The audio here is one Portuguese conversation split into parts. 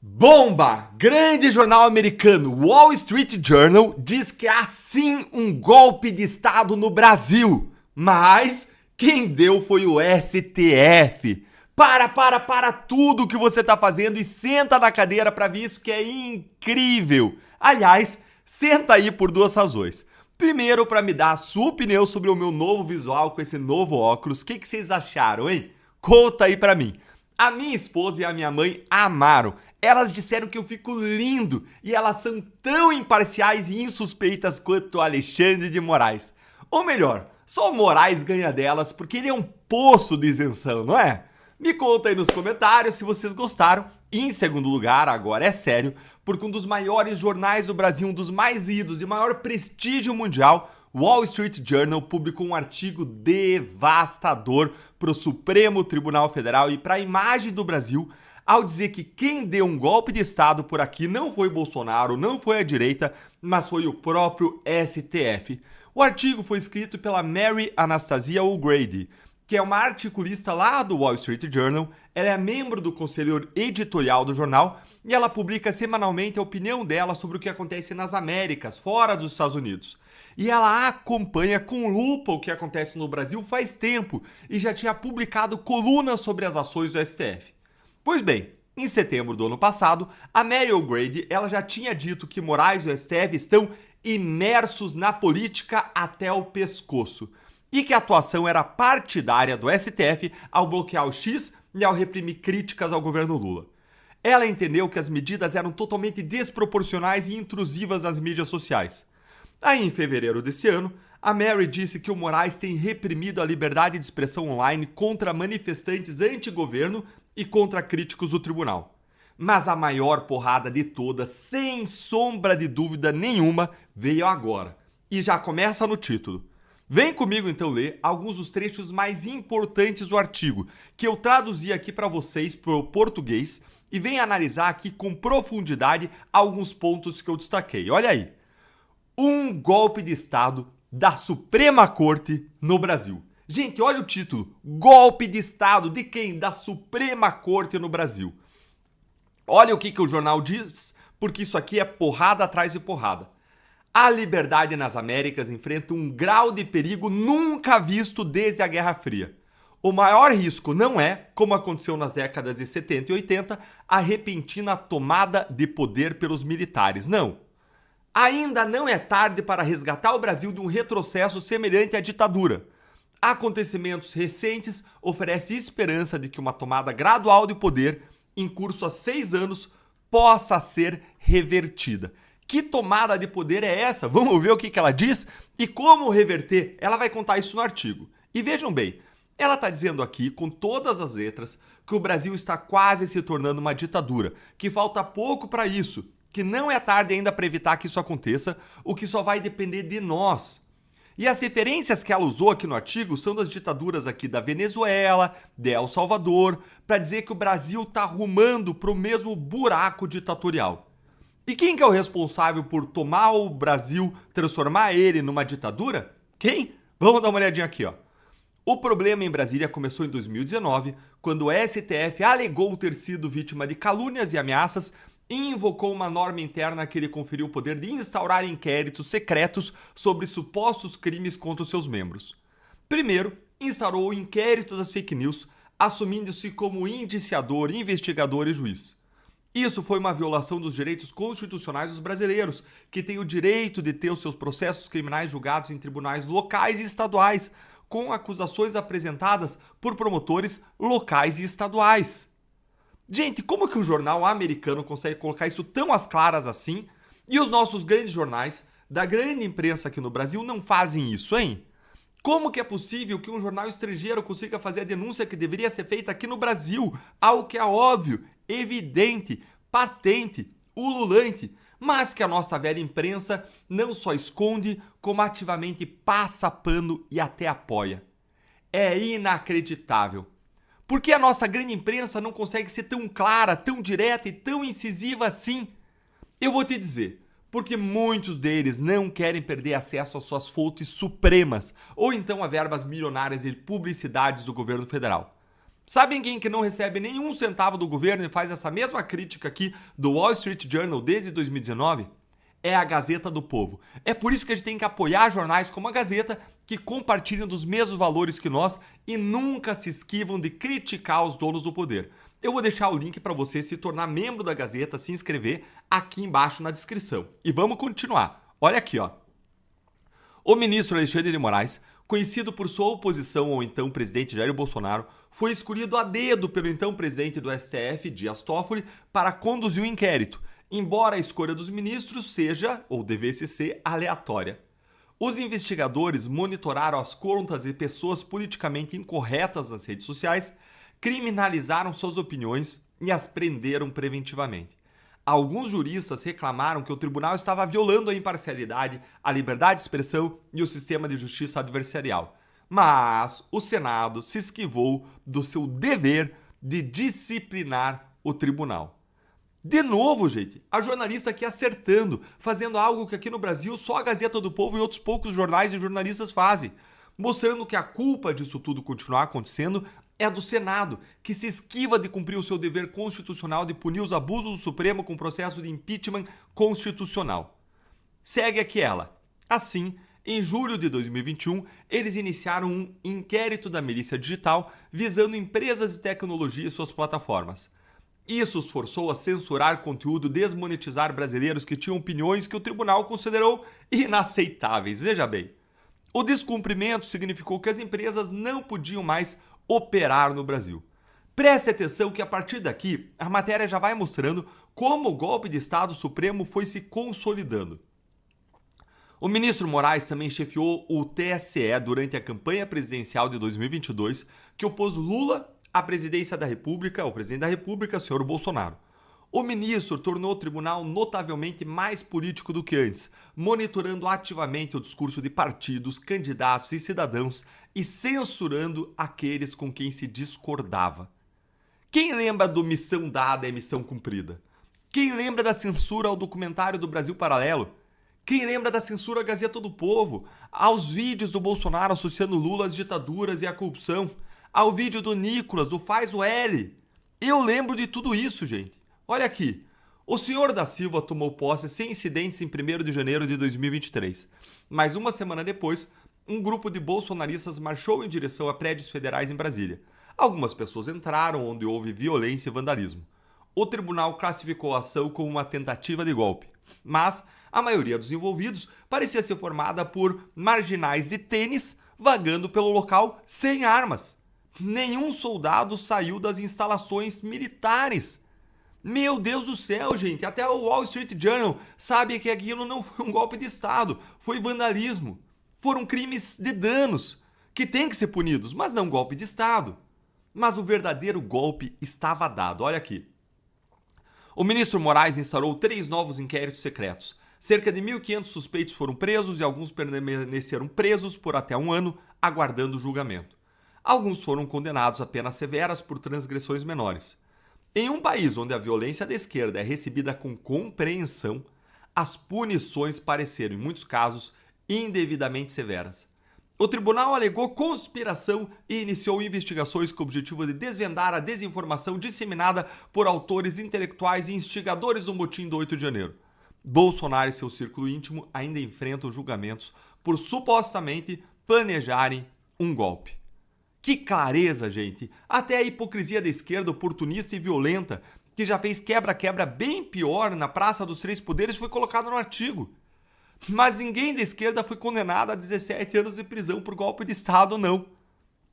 Bomba! Grande jornal americano Wall Street Journal diz que há sim um golpe de Estado no Brasil, mas quem deu foi o STF. Para tudo que você está fazendo e senta na cadeira para ver isso que é incrível. Aliás, senta aí por duas razões. Primeiro, para me dar a sua opinião sobre o meu novo visual com esse novo óculos. O que vocês acharam, hein? Conta aí para mim. A minha esposa e a minha mãe amaram. Elas disseram que eu fico lindo e elas são tão imparciais e insuspeitas quanto o Alexandre de Moraes. Ou melhor, só o Moraes ganha delas porque ele é um poço de isenção, não é? Me conta aí nos comentários se vocês gostaram. E em segundo lugar, agora é sério, porque um dos maiores jornais do Brasil, um dos mais lidos e maior prestígio mundial, Wall Street Journal, publicou um artigo devastador para o Supremo Tribunal Federal e para a imagem do Brasil, ao dizer que quem deu um golpe de Estado por aqui não foi Bolsonaro, não foi a direita, mas foi o próprio STF. O artigo foi escrito pela Mary Anastasia O'Grady, que é uma articulista lá do Wall Street Journal. Ela é membro do conselho editorial do jornal e ela publica semanalmente a opinião dela sobre o que acontece nas Américas, fora dos Estados Unidos. E ela acompanha com lupa o que acontece no Brasil faz tempo e já tinha publicado colunas sobre as ações do STF. Pois bem, em setembro do ano passado, a Mary O'Grady ela já tinha dito que Moraes e o STF estão imersos na política até o pescoço e que a atuação era partidária do STF ao bloquear o X e ao reprimir críticas ao governo Lula. Ela entendeu que as medidas eram totalmente desproporcionais e intrusivas às mídias sociais. Aí, em fevereiro desse ano, a Mary disse que o Moraes tem reprimido a liberdade de expressão online contra manifestantes anti-governo e contra críticos do tribunal. Mas a maior porrada de todas, sem sombra de dúvida nenhuma, veio agora. E já começa no título. Vem comigo então ler alguns dos trechos mais importantes do artigo, que eu traduzi aqui para vocês para o português e vem analisar aqui com profundidade alguns pontos que eu destaquei. Olha aí. Um golpe de Estado da Suprema Corte no Brasil. Gente, olha o título. Golpe de Estado de quem? Da Suprema Corte no Brasil. Olha o que o jornal diz, porque isso aqui é porrada atrás de porrada. A liberdade nas Américas enfrenta um grau de perigo nunca visto desde a Guerra Fria. O maior risco não é, como aconteceu nas décadas de 70 e 80, a repentina tomada de poder pelos militares. Não. Ainda não é tarde para resgatar o Brasil de um retrocesso semelhante à ditadura. Acontecimentos recentes oferecem esperança de que uma tomada gradual de poder, em curso há 6 anos, possa ser revertida. Que tomada de poder é essa? Vamos ver o que ela diz e como reverter. Ela vai contar isso no artigo. E vejam bem, ela está dizendo aqui, com todas as letras, que o Brasil está quase se tornando uma ditadura, que falta pouco para isso, que não é tarde ainda para evitar que isso aconteça, o que só vai depender de nós. E as referências que ela usou aqui no artigo são das ditaduras aqui da Venezuela, de El Salvador, para dizer que o Brasil está rumando para o mesmo buraco ditatorial. E quem que é o responsável por tomar o Brasil, transformar ele numa ditadura? Quem? Vamos dar uma olhadinha aqui, ó. O problema em Brasília começou em 2019, quando o STF alegou ter sido vítima de calúnias e ameaças e invocou uma norma interna que lhe conferiu o poder de instaurar inquéritos secretos sobre supostos crimes contra os seus membros. Primeiro, instaurou o inquérito das fake news, assumindo-se como indiciador, investigador e juiz. Isso foi uma violação dos direitos constitucionais dos brasileiros, que têm o direito de ter os seus processos criminais julgados em tribunais locais e estaduais, com acusações apresentadas por promotores locais e estaduais. Gente, como que um jornal americano consegue colocar isso tão às claras assim e os nossos grandes jornais da grande imprensa aqui no Brasil não fazem isso, hein? Como que é possível que um jornal estrangeiro consiga fazer a denúncia que deveria ser feita aqui no Brasil? Algo que é óbvio, evidente, patente, ululante, mas que a nossa velha imprensa não só esconde, como ativamente passa pano e até apoia. É inacreditável. Por que a nossa grande imprensa não consegue ser tão clara, tão direta e tão incisiva assim? Eu vou te dizer, porque muitos deles não querem perder acesso às suas fontes supremas ou então a verbas milionárias de publicidades do governo federal. Sabem quem que não recebe nenhum centavo do governo e faz essa mesma crítica aqui do Wall Street Journal desde 2019? É a Gazeta do Povo. É por isso que a gente tem que apoiar jornais como a Gazeta, que compartilham dos mesmos valores que nós e nunca se esquivam de criticar os donos do poder. Eu vou deixar o link para você se tornar membro da Gazeta, se inscrever aqui embaixo na descrição. E vamos continuar. Olha aqui, ó. O ministro Alexandre de Moraes, conhecido por sua oposição ao então presidente Jair Bolsonaro, foi escolhido a dedo pelo então presidente do STF, Dias Toffoli, para conduzir o inquérito, embora a escolha dos ministros seja, ou devesse ser, aleatória. Os investigadores monitoraram as contas de pessoas politicamente incorretas nas redes sociais, criminalizaram suas opiniões e as prenderam preventivamente. Alguns juristas reclamaram que o tribunal estava violando a imparcialidade, a liberdade de expressão e o sistema de justiça adversarial. Mas o Senado se esquivou do seu dever de disciplinar o tribunal. De novo, gente, a jornalista aqui acertando, fazendo algo que aqui no Brasil só a Gazeta do Povo e outros poucos jornais e jornalistas fazem, mostrando que a culpa disso tudo continuar acontecendo é do Senado, que se esquiva de cumprir o seu dever constitucional de punir os abusos do Supremo com processo de impeachment constitucional. Segue aqui ela. Assim, em julho de 2021, eles iniciaram um inquérito da milícia digital visando empresas de tecnologia e suas plataformas. Isso os forçou a censurar conteúdo, desmonetizar brasileiros que tinham opiniões que o tribunal considerou inaceitáveis. Veja bem, o descumprimento significou que as empresas não podiam mais operar no Brasil. Preste atenção que a partir daqui a matéria já vai mostrando como o golpe de Estado Supremo foi se consolidando. O ministro Moraes também chefiou o TSE durante a campanha presidencial de 2022, que opôs Lula à presidência da República, ao presidente da República, senhor Bolsonaro. O ministro tornou o tribunal notavelmente mais político do que antes, monitorando ativamente o discurso de partidos, candidatos e cidadãos e censurando aqueles com quem se discordava. Quem lembra do missão dada é missão cumprida? Quem lembra da censura ao documentário do Brasil Paralelo? Quem lembra da censura à Gazeta do Povo, aos vídeos do Bolsonaro associando Lula às ditaduras e à corrupção, ao vídeo do Nicolas, do Faz o L? Eu lembro de tudo isso, gente. Olha aqui, o senhor da Silva tomou posse sem incidentes em 1º de janeiro de 2023. Mas uma semana depois, um grupo de bolsonaristas marchou em direção a prédios federais em Brasília. Algumas pessoas entraram onde houve violência e vandalismo. O tribunal classificou a ação como uma tentativa de golpe, mas a maioria dos envolvidos parecia ser formada por marginais de tênis vagando pelo local sem armas. Nenhum soldado saiu das instalações militares. Meu Deus do céu, gente, até o Wall Street Journal sabe que aquilo não foi um golpe de Estado, foi vandalismo. Foram crimes de danos, que têm que ser punidos, mas não golpe de Estado. Mas o verdadeiro golpe estava dado, olha aqui. O ministro Moraes instaurou 3 novos inquéritos secretos. Cerca de 1.500 suspeitos foram presos e alguns permaneceram presos por até 1 ano, aguardando o julgamento. Alguns foram condenados a penas severas por transgressões menores. Em um país onde a violência da esquerda é recebida com compreensão, as punições pareceram, em muitos casos, indevidamente severas. O tribunal alegou conspiração e iniciou investigações com o objetivo de desvendar a desinformação disseminada por autores intelectuais e instigadores do motim do 8 de janeiro. Bolsonaro e seu círculo íntimo ainda enfrentam julgamentos por supostamente planejarem um golpe. Que clareza, gente! Até a hipocrisia da esquerda oportunista e violenta, que já fez quebra-quebra bem pior na Praça dos Três Poderes, foi colocada no artigo. Mas ninguém da esquerda foi condenado a 17 anos de prisão por golpe de Estado, não.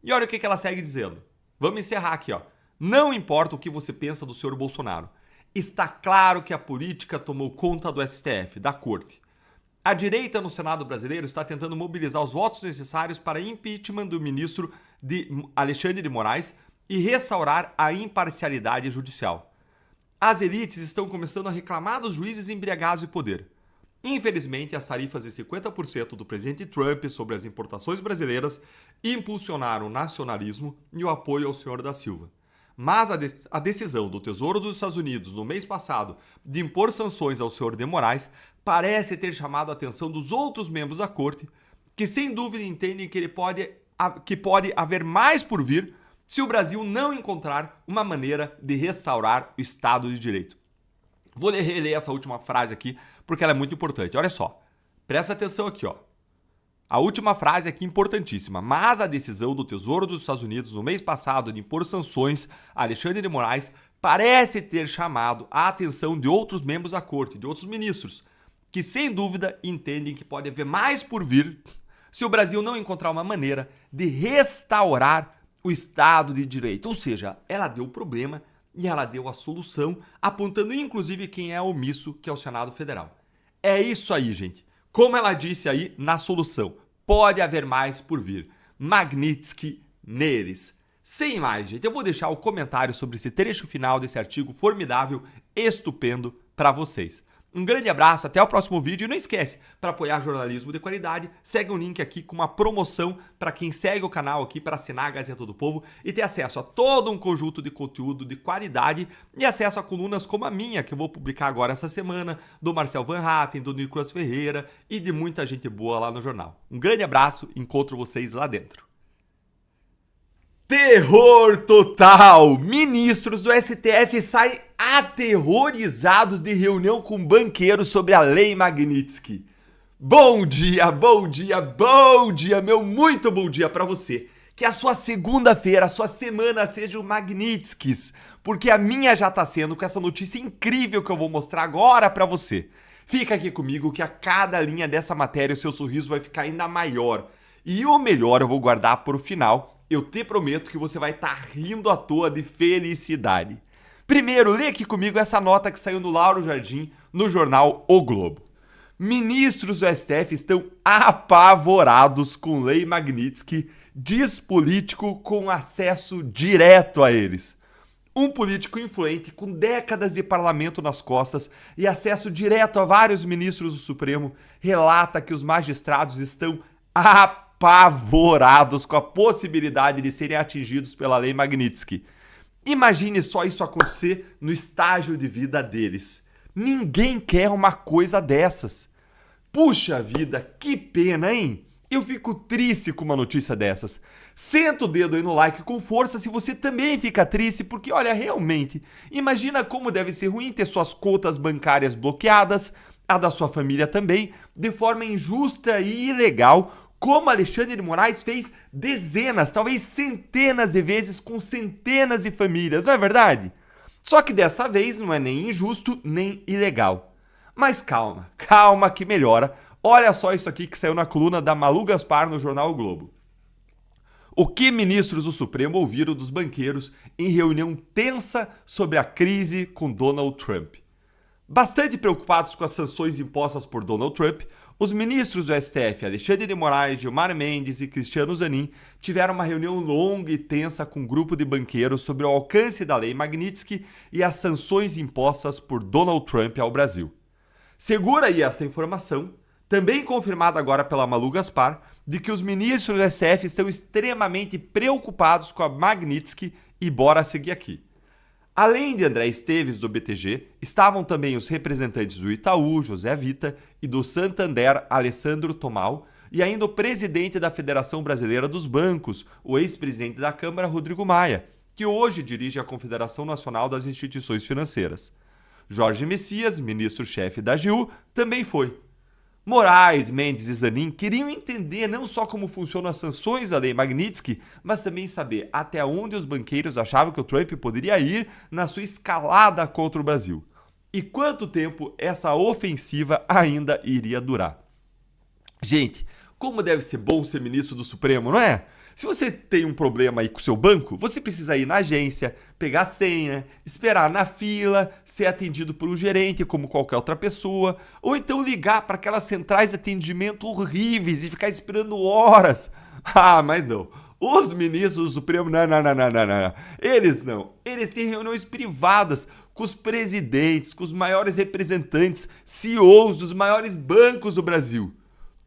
E olha o que ela segue dizendo. Vamos encerrar aqui, ó. Não importa o que você pensa do senhor Bolsonaro. Está claro que a política tomou conta do STF, da Corte. A direita no Senado brasileiro está tentando mobilizar os votos necessários para impeachment do ministro Alexandre de Moraes e restaurar a imparcialidade judicial. As elites estão começando a reclamar dos juízes embriagados de poder. Infelizmente, as tarifas de 50% do presidente Trump sobre as importações brasileiras impulsionaram o nacionalismo e o apoio ao senhor da Silva. Mas a decisão do Tesouro dos Estados Unidos no mês passado de impor sanções ao senhor de Moraes parece ter chamado a atenção dos outros membros da corte, que sem dúvida entendem que pode haver mais por vir se o Brasil não encontrar uma maneira de restaurar o Estado de Direito. Vou reler essa última frase aqui porque ela é muito importante. Olha só, presta atenção aqui, ó. A última frase aqui importantíssima. Mas a decisão do Tesouro dos Estados Unidos no mês passado de impor sanções a Alexandre de Moraes parece ter chamado a atenção de outros membros da corte, de outros ministros, que sem dúvida entendem que pode haver mais por vir se o Brasil não encontrar uma maneira de restaurar o Estado de Direito. Ou seja, ela deu o problema e ela deu a solução, apontando inclusive quem é omisso, que é o Senado Federal. É isso aí, gente. Como ela disse aí na solução, pode haver mais por vir. Magnitsky neles. Sem mais, gente, eu vou deixar o comentário sobre esse trecho final desse artigo formidável, estupendo para vocês. Um grande abraço, até o próximo vídeo e não esquece, para apoiar jornalismo de qualidade, segue um link aqui com uma promoção para quem segue o canal aqui para assinar a Gazeta do Povo e ter acesso a todo um conjunto de conteúdo de qualidade e acesso a colunas como a minha, que eu vou publicar agora essa semana, do Marcel Van Hatten, do Nicolas Ferreira e de muita gente boa lá no jornal. Um grande abraço, encontro vocês lá dentro. Terror total! Ministros do STF saem aterrorizados de reunião com banqueiros sobre a Lei Magnitsky. Bom dia, bom dia, bom dia, meu muito bom dia para você. Que a sua segunda-feira, a sua semana seja o Magnitskys, porque a minha já tá sendo com essa notícia incrível que eu vou mostrar agora para você. Fica aqui comigo que a cada linha dessa matéria o seu sorriso vai ficar ainda maior. E o melhor eu vou guardar para o final. Eu te prometo que você vai estar rindo à toa de felicidade. Primeiro, lê aqui comigo essa nota que saiu no Lauro Jardim, no jornal O Globo. Ministros do STF estão apavorados com Lei Magnitsky, diz político com acesso direto a eles. Um político influente com décadas de parlamento nas costas e acesso direto a vários ministros do Supremo relata que os magistrados estão apavorados com a possibilidade de serem atingidos pela Lei Magnitsky. Imagine só isso acontecer no estágio de vida deles. Ninguém quer uma coisa dessas. Puxa vida, que pena, hein? Eu fico triste com uma notícia dessas. Senta o dedo aí no like com força se você também fica triste, porque olha, realmente, imagina como deve ser ruim ter suas contas bancárias bloqueadas, a da sua família também, de forma injusta e ilegal, como Alexandre de Moraes fez dezenas, talvez centenas de vezes com centenas de famílias, não é verdade? Só que dessa vez não é nem injusto, nem ilegal. Mas calma, calma que melhora. Olha só isso aqui que saiu na coluna da Malu Gaspar no jornal o Globo. O que ministros do Supremo ouviram dos banqueiros em reunião tensa sobre a crise com Donald Trump? Bastante preocupados com as sanções impostas por Donald Trump, os ministros do STF, Alexandre de Moraes, Gilmar Mendes e Cristiano Zanin, tiveram uma reunião longa e tensa com um grupo de banqueiros sobre o alcance da Lei Magnitsky e as sanções impostas por Donald Trump ao Brasil. Segura aí essa informação, também confirmada agora pela Malu Gaspar, de que os ministros do STF estão extremamente preocupados com a Magnitsky e bora seguir aqui. Além de André Esteves, do BTG, estavam também os representantes do Itaú, José Vita, e do Santander, Alessandro Tomal, e ainda o presidente da Federação Brasileira dos Bancos, o ex-presidente da Câmara, Rodrigo Maia, que hoje dirige a Confederação Nacional das Instituições Financeiras. Jorge Messias, ministro-chefe da AGU, também foi. Moraes, Mendes e Zanin queriam entender não só como funcionam as sanções da Lei Magnitsky, mas também saber até onde os banqueiros achavam que o Trump poderia ir na sua escalada contra o Brasil. E quanto tempo essa ofensiva ainda iria durar. Gente, como deve ser bom ser ministro do Supremo, não é? Se você tem um problema aí com o seu banco, você precisa ir na agência, pegar a senha, esperar na fila, ser atendido por um gerente como qualquer outra pessoa, ou então ligar para aquelas centrais de atendimento horríveis e ficar esperando horas. Ah, mas não. Os ministros do Supremo, não. Eles não. Eles têm reuniões privadas com os presidentes, com os maiores representantes, CEOs dos maiores bancos do Brasil.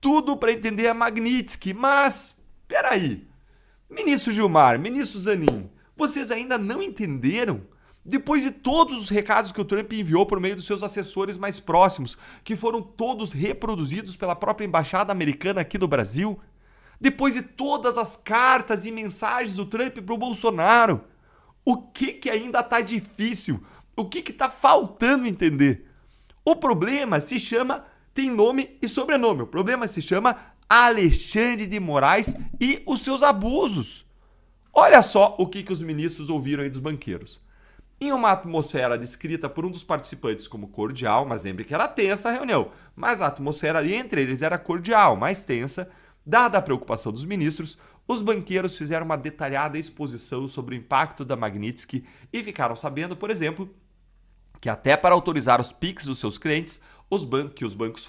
Tudo para entender a Magnitsky, mas peraí. Ministro Gilmar, ministro Zanin, vocês ainda não entenderam? Depois de todos os recados que o Trump enviou por meio dos seus assessores mais próximos, que foram todos reproduzidos pela própria embaixada americana aqui no Brasil, Depois de todas as cartas e mensagens do Trump para o Bolsonaro, o que ainda está difícil? O que está faltando entender? O problema se chama, tem nome e sobrenome, o problema se chama Alexandre de Moraes e os seus abusos. Olha só o que os ministros ouviram aí dos banqueiros. Em uma atmosfera descrita por um dos participantes como cordial, mas lembre que era tensa a reunião, mas a atmosfera entre eles era cordial, mais tensa, dada a preocupação dos ministros, os banqueiros fizeram uma detalhada exposição sobre o impacto da Magnitsky e ficaram sabendo, por exemplo, que até para autorizar os PIX dos seus clientes, que os bancos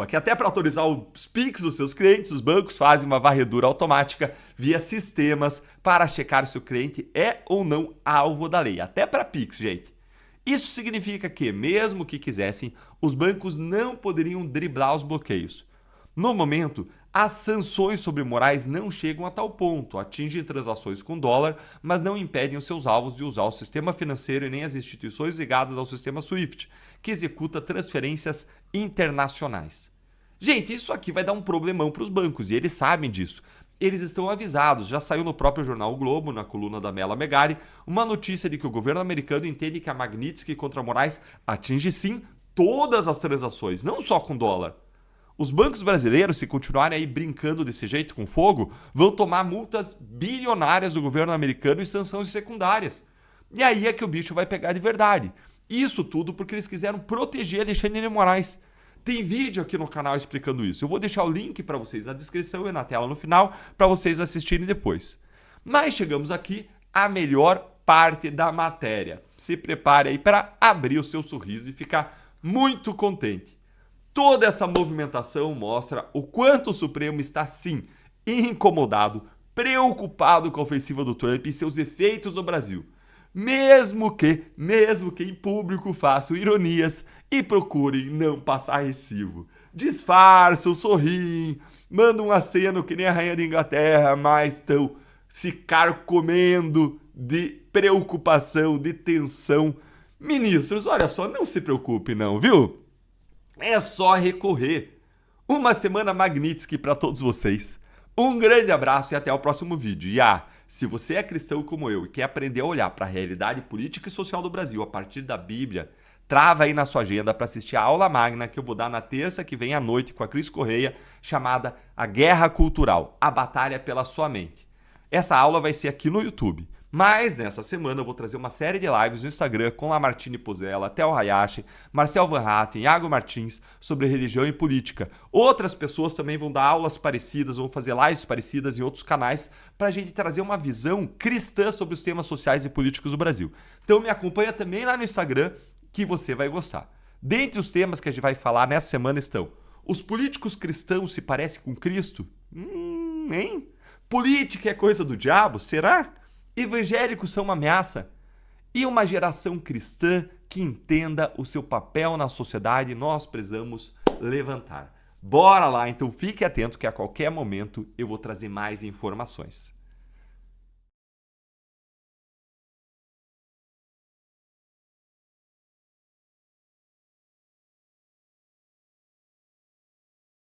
que até para autorizar os PIX dos seus clientes, os bancos fazem uma varredura automática via sistemas para checar se o cliente é ou não alvo da lei. Até para PIX, gente. Isso significa que, mesmo que quisessem, os bancos não poderiam driblar os bloqueios. No momento, as sanções sobre Moraes não chegam a tal ponto, atingem transações com dólar, mas não impedem os seus alvos de usar o sistema financeiro e nem as instituições ligadas ao sistema SWIFT, que executa transferências internacionais. Gente, isso aqui vai dar um problemão para os bancos e eles sabem disso. Eles estão avisados, já saiu no próprio jornal o Globo, na coluna da Mela Megari, uma notícia de que o governo americano entende que a Magnitsky contra Moraes atinge sim todas as transações, não só com dólar. Os bancos brasileiros, se continuarem aí brincando desse jeito com fogo, vão tomar multas bilionárias do governo americano e sanções secundárias. E aí é que o bicho vai pegar de verdade. Isso tudo porque eles quiseram proteger Alexandre de Moraes. Tem vídeo aqui no canal explicando isso. Eu vou deixar o link para vocês na descrição e na tela no final para vocês assistirem depois. Mas chegamos aqui à melhor parte da matéria. Se prepare aí para abrir o seu sorriso e ficar muito contente. Toda essa movimentação mostra o quanto o Supremo está, sim, incomodado, preocupado com a ofensiva do Trump e seus efeitos no Brasil. Mesmo que em público façam ironias e procurem não passar recibo. Disfarçam, sorriem, mandam um aceno que nem a rainha da Inglaterra, mas estão se carcomendo de preocupação, de tensão. Ministros, olha só, não se preocupe não, viu? É só recorrer. Uma semana Magnitsky para todos vocês. Um grande abraço e até o próximo vídeo. E se você é cristão como eu e quer aprender a olhar para a realidade política e social do Brasil a partir da Bíblia, trava aí na sua agenda para assistir a aula magna que eu vou dar na terça que vem à noite com a Cris Correia, chamada A Guerra Cultural, a Batalha pela Sua Mente. Essa aula vai ser aqui no YouTube. Mas nessa semana eu vou trazer uma série de lives no Instagram com Lamartine Pozella, Theo Hayashi, Marcel Van Hatten, Iago Martins sobre religião e política. Outras pessoas também vão dar aulas parecidas, vão fazer lives parecidas em outros canais para a gente trazer uma visão cristã sobre os temas sociais e políticos do Brasil. Então me acompanha também lá no Instagram que você vai gostar. Dentre os temas que a gente vai falar nessa semana estão: os políticos cristãos se parecem com Cristo? Hein? Política é coisa do diabo? Será? Evangélicos são uma ameaça? E uma geração cristã que entenda o seu papel na sociedade nós precisamos levantar. Bora lá, então fique atento que a qualquer momento eu vou trazer mais informações.